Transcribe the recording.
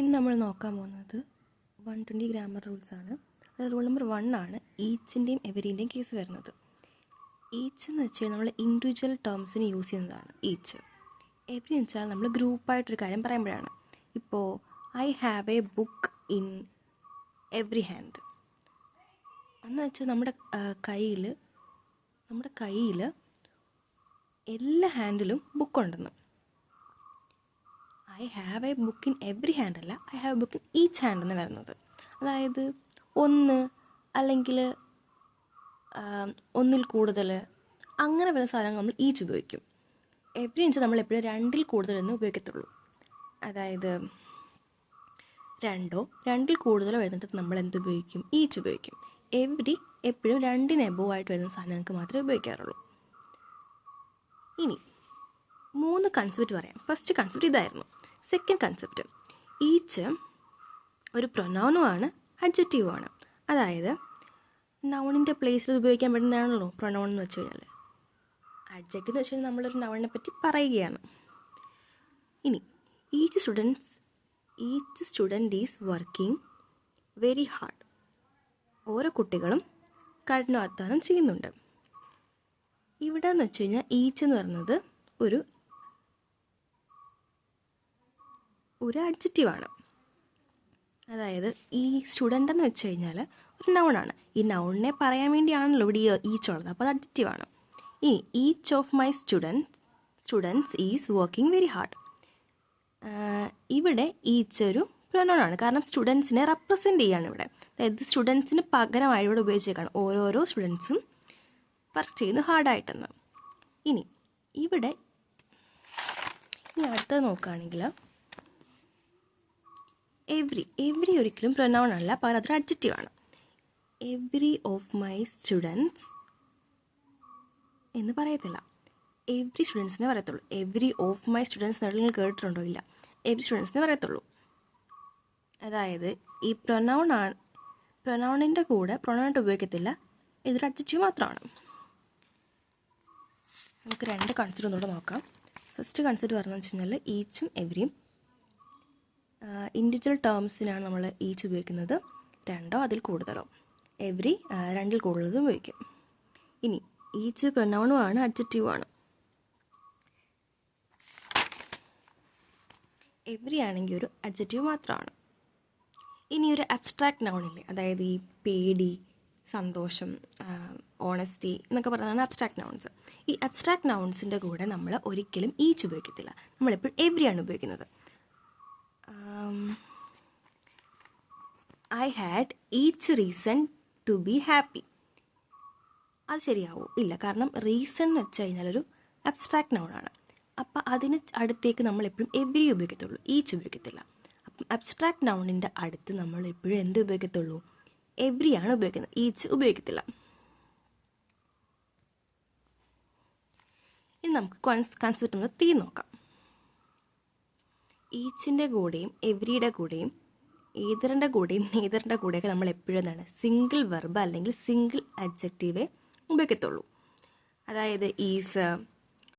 ഇന്ന് നമ്മൾ നോക്കാൻ പോകുന്നത് 120 ഗ്രാമർ റൂൾസാണ്. അത് റൂൾ നമ്പർ 1 ആണ്. ഈച്ചിൻ്റെയും എവരിൻ്റെയും കേസ് വരുന്നത്. ഈച്ച് എന്ന് വെച്ചാൽ നമ്മൾ ഇൻഡിവിജ്വൽ ടേംസിന് യൂസ് ചെയ്യുന്നതാണ് ഈച്ച്. എവരി എന്ന് വെച്ചാൽ നമ്മൾ ഗ്രൂപ്പായിട്ടൊരു കാര്യം പറയുമ്പോഴാണ്. ഇപ്പോൾ I have a book in every hand എന്ന് വെച്ചാൽ നമ്മുടെ കയ്യിൽ എല്ലാ ഹാൻഡിലും ബുക്കുണ്ടെന്ന്. I have a book in every hand അല്ല, I have a book in each hand എന്ന് വരുന്നത്. അതായത് ഒന്ന് അല്ലെങ്കിൽ ഒന്നിൽ കൂടുതൽ അങ്ങനെ വരുന്ന സാധനങ്ങൾ നമ്മൾ ഈച്ച് ഉപയോഗിക്കും. എവരി എന്ന് വെച്ചാൽ നമ്മൾ എപ്പോഴും 2ൽ കൂടുതൽ എന്ന് ഉപയോഗിക്കത്തുള്ളൂ. അതായത് 2ൽ കൂടുതലോ വരുന്നിട്ട് നമ്മൾ എന്ത് ഉപയോഗിക്കും? ഈച്ച് ഉപയോഗിക്കും. എവരി എപ്പോഴും 2ന് എബോവ് ആയിട്ട് വരുന്ന സാധനങ്ങൾക്ക് മാത്രമേ ഉപയോഗിക്കാറുള്ളൂ. ഇനി 3 കൺസെപ്റ്റ് പറയാം. ഫസ്റ്റ് കൺസെപ്റ്റ് ഇതായിരുന്നു. സെക്കൻഡ് കൺസെപ്റ്റ്, ഈച്ച് ഒരു പ്രൊനൗനുമാണ്, അഡ്ജക്റ്റീവുമാണ്. അതായത് നൗണിൻ്റെ പ്ലേസിൽ ഉപയോഗിക്കാൻ പറ്റുന്നതാണല്ലോ പ്രൊനൗൺ എന്ന് വെച്ച് കഴിഞ്ഞാൽ. അഡ്ജക്റ്റീവ് എന്ന് വെച്ച് കഴിഞ്ഞാൽ നമ്മളൊരു നൗണിനെ പറ്റി പറയുകയാണ്. ഇനി each student is working very hard. ഓരോ കുട്ടികളും കഠിനാധ്വാനം ചെയ്യുന്നുണ്ട്. ഇവിടെ എന്ന് വെച്ച് കഴിഞ്ഞാൽ ഈച്ച് എന്ന് പറയുന്നത് ഒരു അഡ്ജക്റ്റീവാണ്. അതായത് ഈ സ്റ്റുഡൻ്റ് എന്ന് വെച്ച് കഴിഞ്ഞാൽ ഒരു നൗണാണ്. ഈ നൗണിനെ പറയാൻ വേണ്ടിയാണല്ലോ ഇവിടെ ഈച്ച് ഉള്ളത്, അപ്പോൾ അത് അഡ്ജക്റ്റീവാണ്. ഇനി each of my students is working very hard. ഇവിടെ ഈച്ച് ഒരു പ്രൊനൗണാണ്. കാരണം സ്റ്റുഡൻസിനെ റെപ്രസെൻ്റ് ചെയ്യാണ് ഇവിടെ. അതായത് സ്റ്റുഡൻസിന് പകരമായി ഇവിടെ ഉപയോഗിച്ചേക്കാണ്. ഓരോരോ സ്റ്റുഡൻസും വർക്ക് ചെയ്യുന്നു ഹാർഡായിട്ടെന്ന്. ഇനി അടുത്തത് നോക്കുകയാണെങ്കിൽ എവരി ഒരിക്കലും പ്രൊനൗൺ അല്ല, പകരം അതൊരു അഡ്ജക്റ്റീവാണ്. എവരി ഓഫ് മൈ സ്റ്റുഡൻസ് എന്ന് പറയത്തില്ല, എവരി സ്റ്റുഡൻസിനെ പറയത്തുള്ളൂ. എവരി ഓഫ് മൈ സ്റ്റുഡൻസ് നിങ്ങൾ കേട്ടിട്ടുണ്ടോ? ഇല്ല, എവരി സ്റ്റുഡൻസിനെ പറയത്തുള്ളൂ. അതായത് ഈ പ്രൊനൗണിൻ്റെ കൂടെ പ്രൊനൗണായിട്ട് ഉപയോഗിക്കത്തില്ല, ഇതൊരു അഡ്ജക്റ്റീവ് മാത്രമാണ്. നമുക്ക് 2 കൺസെപ്റ്റ് ഒന്നുകൂടെ നോക്കാം. ഫസ്റ്റ് കൺസെപ്റ്റ് പറഞ്ഞതെന്ന് വെച്ച് കഴിഞ്ഞാൽ ഈച്ചും എവരിയും ഇൻഡിവിജ്വൽ ടേംസിനാണ് നമ്മൾ ഈച്ച് ഉപയോഗിക്കുന്നത്. 2ഓ അതിൽ കൂടുതലോ. എവരി 2ൽ കൂടുതലും ഉപയോഗിക്കും. ഇനി ഈച്ച് പ്രൊനൗണും ആണ്, അഡ്ജക്റ്റീവുമാണ്. എവരി ആണെങ്കിൽ ഒരു അഡ്ജക്റ്റീവ് മാത്രമാണ്. ഇനി ഒരു അബ്സ്ട്രാക്റ്റ് നൗണില്ലേ, അതായത് ഈ പേടി, സന്തോഷം, ഓണസ്റ്റി എന്നൊക്കെ പറയുന്നതാണ് അബ്സ്ട്രാക്റ്റ് നൗൺസ്. ഈ അബ്സ്ട്രാക്റ്റ് നൗൺസിൻ്റെ കൂടെ നമ്മൾ ഒരിക്കലും ഈച്ച് ഉപയോഗിക്കത്തില്ല, നമ്മളെപ്പോഴും എവരിയാണ് ഉപയോഗിക്കുന്നത്. I had each reason to be happy. അത് ശരിയാവോ? ഇല്ല, കാരണം റീസൺ എന്ന് വെച്ച് കഴിഞ്ഞാൽ ഒരു അബ്സ്ട്രാക്റ്റ് നൗണാണ്. അപ്പം അതിന് അടുത്തേക്ക് നമ്മൾ എപ്പോഴും എവരി ഉപയോഗിക്കത്തുള്ളൂ, ഈച്ച് ഉപയോഗിക്കത്തില്ല. അപ്പം അബ്സ്ട്രാക്റ്റ് നൗണിൻ്റെ അടുത്ത് നമ്മൾ എപ്പോഴും എന്ത് ഉപയോഗിക്കത്തുള്ളൂ? എവരിയാണ് ഉപയോഗിക്കുന്നത്, ഈച്ച് ഉപയോഗിക്കത്തില്ല. ഇനി നമുക്ക് കൺസെപ്റ്റ് നമ്പർ 3 നോക്കാം. ഈച്ചിൻ്റെ കൂടെയും എവരിയുടെ കൂടെയും ഏതറിൻ്റെ കൂടെയും നെയ്തറിൻ്റെ കൂടെയൊക്കെ നമ്മൾ എപ്പോഴും എന്താണ് സിംഗിൾ വെർബ് അല്ലെങ്കിൽ സിംഗിൾ അഡ്ജക്റ്റീവേ ഉപയോഗിക്കത്തുള്ളൂ. അതായത് ഈസ്,